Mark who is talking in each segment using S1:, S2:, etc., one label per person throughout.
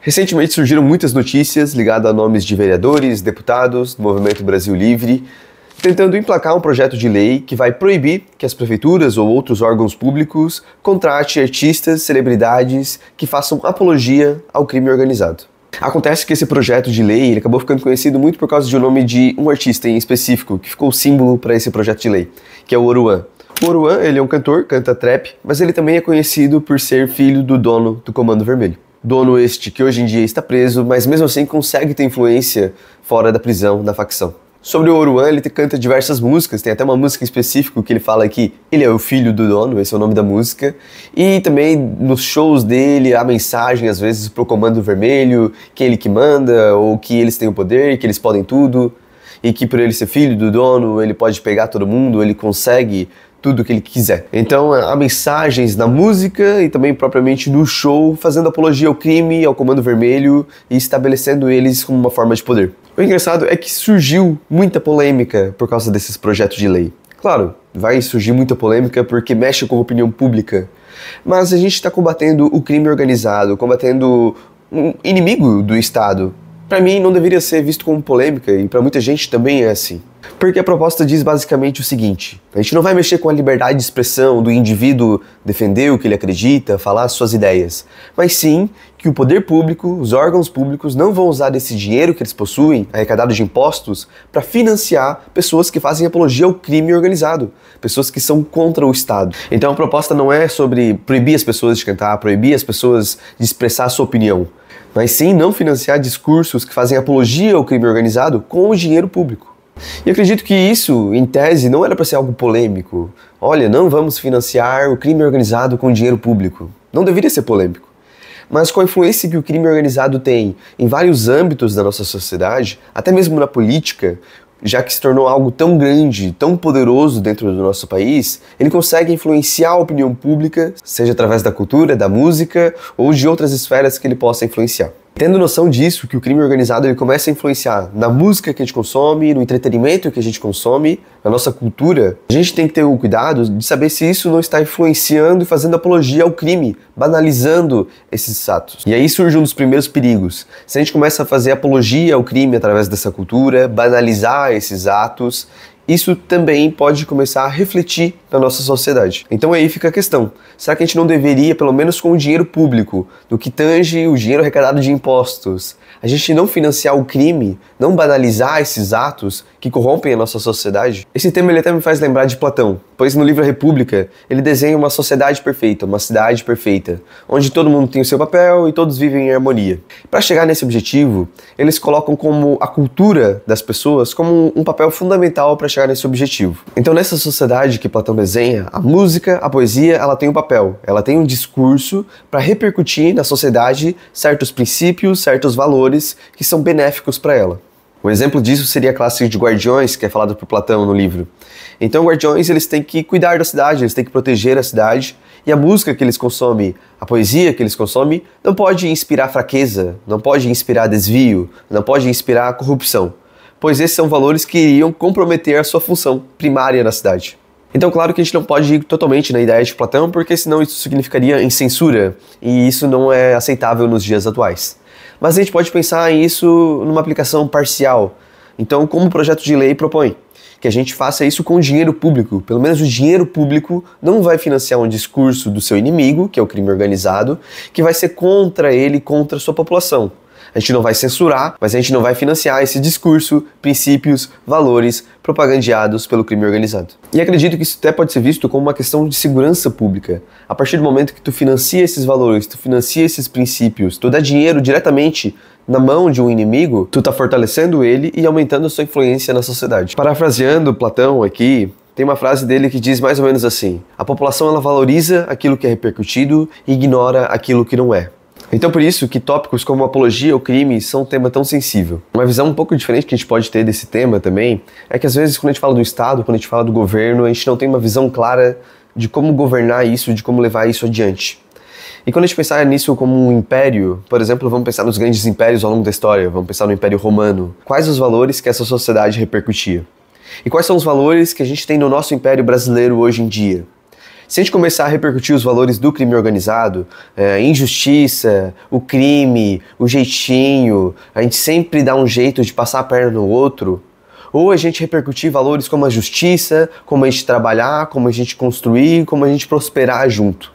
S1: Recentemente surgiram muitas notícias ligadas a nomes de vereadores, deputados do Movimento Brasil Livre, tentando emplacar um projeto de lei que vai proibir que as prefeituras ou outros órgãos públicos contratem artistas, celebridades que façam apologia ao crime organizado. Acontece que esse projeto de lei ele acabou ficando conhecido muito por causa do nome de um artista em específico, que ficou símbolo para esse projeto de lei, que é o Oruan. O Oruan, ele é um cantor, canta trap, mas ele também é conhecido por ser filho do dono do Comando Vermelho. Dono este que hoje em dia está preso, mas mesmo assim consegue ter influência fora da prisão, da facção. Sobre o Oruan, ele canta diversas músicas, tem até uma música específica que ele fala que ele é o filho do dono, esse é o nome da música. E também nos shows dele há mensagem às vezes pro Comando Vermelho, que é ele que manda, ou que eles têm o poder, que eles podem tudo. E que por ele ser filho do dono, ele pode pegar todo mundo, ele consegue tudo o que ele quiser. Então há mensagens na música e também propriamente no show, fazendo apologia ao crime, ao Comando Vermelho e estabelecendo eles como uma forma de poder. O engraçado é que surgiu muita polêmica por causa desses projetos de lei. Claro, vai surgir muita polêmica porque mexe com a opinião pública, mas a gente está combatendo o crime organizado, combatendo um inimigo do Estado. Para mim não deveria ser visto como polêmica e para muita gente também é assim. Porque a proposta diz basicamente o seguinte: a gente não vai mexer com a liberdade de expressão do indivíduo defender o que ele acredita, falar suas ideias, mas sim que o poder público, os órgãos públicos não vão usar esse dinheiro que eles possuem, arrecadado de impostos, para financiar pessoas que fazem apologia ao crime organizado, pessoas que são contra o Estado. Então a proposta não é sobre proibir as pessoas de cantar, proibir as pessoas de expressar a sua opinião, mas sim não financiar discursos que fazem apologia ao crime organizado com o dinheiro público. E acredito que isso, em tese, não era para ser algo polêmico. Olha, não vamos financiar o crime organizado com dinheiro público. Não deveria ser polêmico. Mas com a influência que o crime organizado tem em vários âmbitos da nossa sociedade, até mesmo na política, já que se tornou algo tão grande, tão poderoso dentro do nosso país, ele consegue influenciar a opinião pública, seja através da cultura, da música ou de outras esferas que ele possa influenciar. Tendo noção disso, que o crime organizado ele começa a influenciar na música que a gente consome, no entretenimento que a gente consome, na nossa cultura, a gente tem que ter o cuidado de saber se isso não está influenciando e fazendo apologia ao crime, banalizando esses atos. E aí surge um dos primeiros perigos. Se a gente começa a fazer apologia ao crime através dessa cultura, banalizar esses atos, isso também pode começar a refletir na nossa sociedade. Então aí fica a questão, será que a gente não deveria, pelo menos com o dinheiro público, no que tange o dinheiro arrecadado de impostos, a gente não financiar o crime, não banalizar esses atos que corrompem a nossa sociedade? Esse tema ele até me faz lembrar de Platão, pois no livro A República ele desenha uma sociedade perfeita, uma cidade perfeita, onde todo mundo tem o seu papel e todos vivem em harmonia. Para chegar nesse objetivo, eles colocam como a cultura das pessoas como um papel fundamental para chegar nesse objetivo. Então nessa sociedade que Platão desenha, a música, a poesia, ela tem um papel, ela tem um discurso para repercutir na sociedade certos princípios, certos valores que são benéficos para ela. Um exemplo disso seria a classe de guardiões, que é falado por Platão no livro. Então, guardiões, eles têm que cuidar da cidade, eles têm que proteger a cidade, e a música que eles consomem, a poesia que eles consomem, não pode inspirar fraqueza, não pode inspirar desvio, não pode inspirar corrupção, pois esses são valores que iriam comprometer a sua função primária na cidade. Então, claro que a gente não pode ir totalmente na ideia de Platão, porque senão isso significaria em censura, e isso não é aceitável nos dias atuais. Mas a gente pode pensar isso numa aplicação parcial. Então, como o projeto de lei propõe, que a gente faça isso com o dinheiro público. Pelo menos o dinheiro público não vai financiar um discurso do seu inimigo, que é o crime organizado, que vai ser contra ele, contra a sua população. A gente não vai censurar, mas a gente não vai financiar esse discurso, princípios, valores propagandeados pelo crime organizado. E acredito que isso até pode ser visto como uma questão de segurança pública. A partir do momento que tu financia esses valores, tu financia esses princípios, tu dá dinheiro diretamente na mão de um inimigo, tu tá fortalecendo ele e aumentando a sua influência na sociedade. Parafraseando Platão aqui, tem uma frase dele que diz mais ou menos assim: a população ela valoriza aquilo que é repercutido e ignora aquilo que não é. Então por isso que tópicos como apologia ao crime são um tema tão sensível. Uma visão um pouco diferente que a gente pode ter desse tema também é que às vezes quando a gente fala do Estado, quando a gente fala do governo, a gente não tem uma visão clara de como governar isso, de como levar isso adiante. E quando a gente pensar nisso como um império, por exemplo, vamos pensar nos grandes impérios ao longo da história, vamos pensar no Império Romano. Quais os valores que essa sociedade repercutia? E quais são os valores que a gente tem no nosso Império Brasileiro hoje em dia? Se a gente começar a repercutir os valores do crime organizado, injustiça, o crime, o jeitinho, a gente sempre dá um jeito de passar a perna no outro, ou a gente repercutir valores como a justiça, como a gente trabalhar, como a gente construir, como a gente prosperar junto.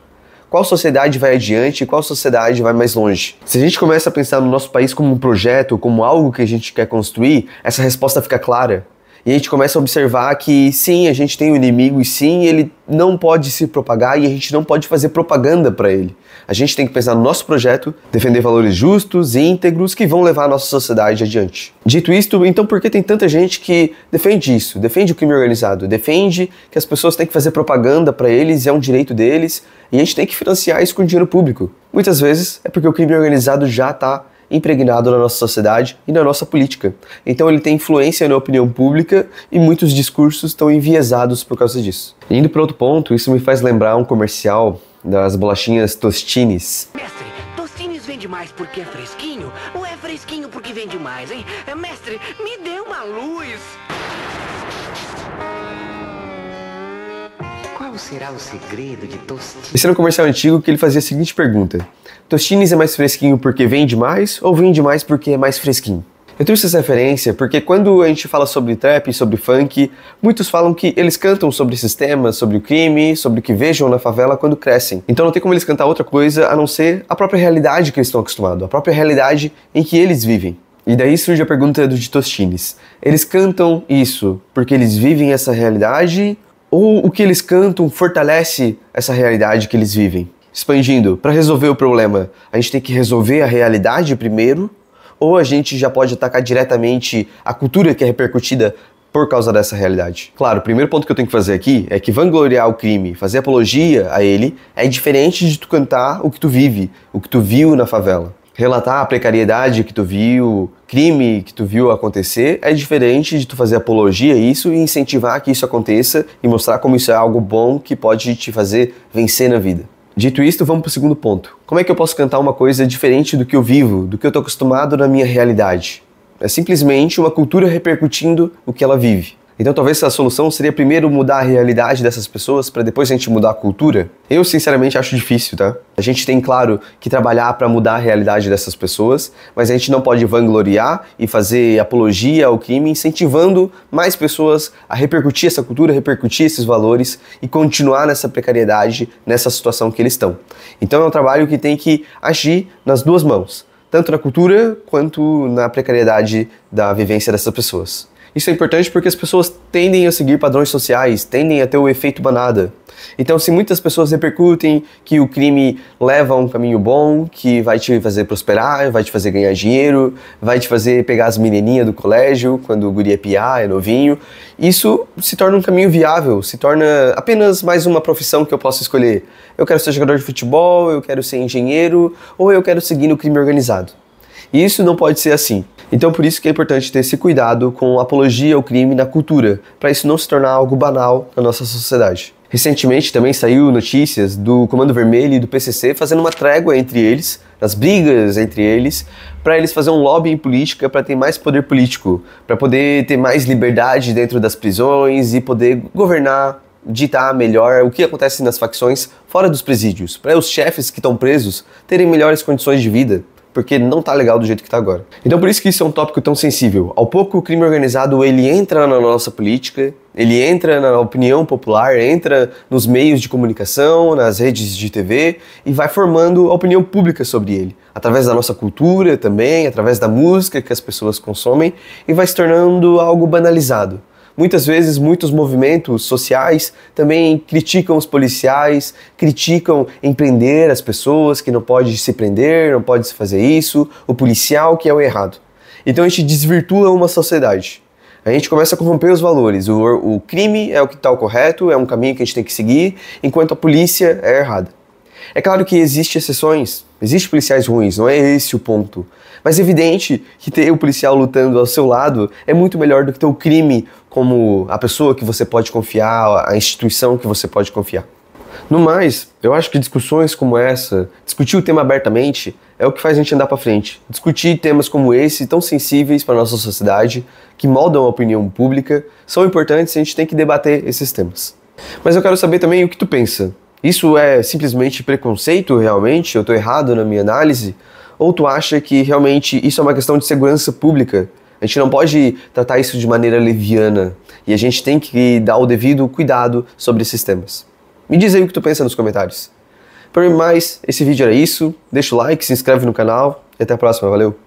S1: Qual sociedade vai adiante e qual sociedade vai mais longe? Se a gente começa a pensar no nosso país como um projeto, como algo que a gente quer construir, essa resposta fica clara. E a gente começa a observar que sim, a gente tem um inimigo e sim, ele não pode se propagar e a gente não pode fazer propaganda para ele. A gente tem que pensar no nosso projeto, defender valores justos e íntegros que vão levar a nossa sociedade adiante. Dito isto, então por que tem tanta gente que defende isso, defende o crime organizado, defende que as pessoas têm que fazer propaganda para eles e é um direito deles e a gente tem que financiar isso com dinheiro público? Muitas vezes é porque o crime organizado já está impregnado na nossa sociedade e na nossa política. Então ele tem influência na opinião pública e muitos discursos estão enviesados por causa disso. Indo para outro ponto, isso me faz lembrar um comercial das bolachinhas Tostines.
S2: Mestre, Tostines vende mais porque é fresquinho ou é fresquinho porque vende mais, hein? Mestre, me dê uma luz. Qual será o segredo de Tostines?
S1: Esse era um comercial antigo que ele fazia a seguinte pergunta: Tostines é mais fresquinho porque vende mais ou vende mais porque é mais fresquinho? Eu trouxe essa referência porque quando a gente fala sobre trap, sobre funk, muitos falam que eles cantam sobre esses temas, sobre o crime, sobre o que vejam na favela quando crescem. Então não tem como eles cantar outra coisa a não ser a própria realidade que eles estão acostumados, a própria realidade em que eles vivem. E daí surge a pergunta do de Tostines. Eles cantam isso porque eles vivem essa realidade ou o que eles cantam fortalece essa realidade que eles vivem? Expandindo, para resolver o problema, a gente tem que resolver a realidade primeiro, ou a gente já pode atacar diretamente a cultura que é repercutida por causa dessa realidade? Claro, o primeiro ponto que eu tenho que fazer aqui é que vangloriar o crime, fazer apologia a ele, é diferente de tu cantar o que tu vive, o que tu viu na favela. Relatar a precariedade que tu viu, crime que tu viu acontecer, é diferente de tu fazer apologia a isso e incentivar que isso aconteça e mostrar como isso é algo bom que pode te fazer vencer na vida. Dito isto, vamos para o segundo ponto. Como é que eu posso cantar uma coisa diferente do que eu vivo, do que eu estou acostumado na minha realidade? É simplesmente uma cultura repercutindo o que ela vive. Então talvez a solução seria primeiro mudar a realidade dessas pessoas para depois a gente mudar a cultura? Eu sinceramente acho difícil, tá? A gente tem, claro, que trabalhar para mudar a realidade dessas pessoas, mas a gente não pode vangloriar e fazer apologia ao crime, incentivando mais pessoas a repercutir essa cultura, repercutir esses valores e continuar nessa precariedade, nessa situação que eles estão. Então é um trabalho que tem que agir nas duas mãos, tanto na cultura quanto na precariedade da vivência dessas pessoas. Isso é importante porque as pessoas tendem a seguir padrões sociais, tendem a ter o efeito manada. Então, se muitas pessoas repercutem que o crime leva a um caminho bom, que vai te fazer prosperar, vai te fazer ganhar dinheiro, vai te fazer pegar as menininhas do colégio quando o guri é piá, é novinho, isso se torna um caminho viável, se torna apenas mais uma profissão que eu posso escolher. Eu quero ser jogador de futebol, eu quero ser engenheiro, ou eu quero seguir no crime organizado. E isso não pode ser assim. Então por isso que é importante ter esse cuidado com a apologia ao crime na cultura, para isso não se tornar algo banal na nossa sociedade. Recentemente também saiu notícias do Comando Vermelho e do PCC fazendo uma trégua entre eles, nas brigas entre eles, para eles fazerem um lobby em política para ter mais poder político, para poder ter mais liberdade dentro das prisões e poder governar, ditar melhor o que acontece nas facções fora dos presídios, para os chefes que estão presos terem melhores condições de vida, porque não tá legal do jeito que tá agora. Então por isso que isso é um tópico tão sensível. Ao pouco o crime organizado ele entra na nossa política, ele entra na opinião popular, entra nos meios de comunicação, nas redes de TV e vai formando a opinião pública sobre ele, através da nossa cultura também, através da música que as pessoas consomem e vai se tornando algo banalizado. Muitas vezes, muitos movimentos sociais também criticam os policiais, criticam em prender as pessoas, que não pode se prender, não pode se fazer isso, o policial que é o errado. Então a gente desvirtua uma sociedade. A gente começa a corromper os valores. O crime é o que está o correto, é um caminho que a gente tem que seguir, enquanto a polícia é errada. É claro que existem exceções, existem policiais ruins, não é esse o ponto. Mas é evidente que ter o policial lutando ao seu lado é muito melhor do que ter o crime como a pessoa que você pode confiar, a instituição que você pode confiar. No mais, eu acho que discussões como essa, discutir o tema abertamente, é o que faz a gente andar para frente. Discutir temas como esse, tão sensíveis para a nossa sociedade, que moldam a opinião pública, são importantes e a gente tem que debater esses temas. Mas eu quero saber também o que tu pensa. Isso é simplesmente preconceito realmente? Eu estou errado na minha análise? Ou tu acha que realmente isso é uma questão de segurança pública? A gente não pode tratar isso de maneira leviana e a gente tem que dar o devido cuidado sobre esses temas. Me diz aí o que tu pensa nos comentários. Por mais, esse vídeo era isso. Deixa o like, se inscreve no canal e até a próxima. Valeu!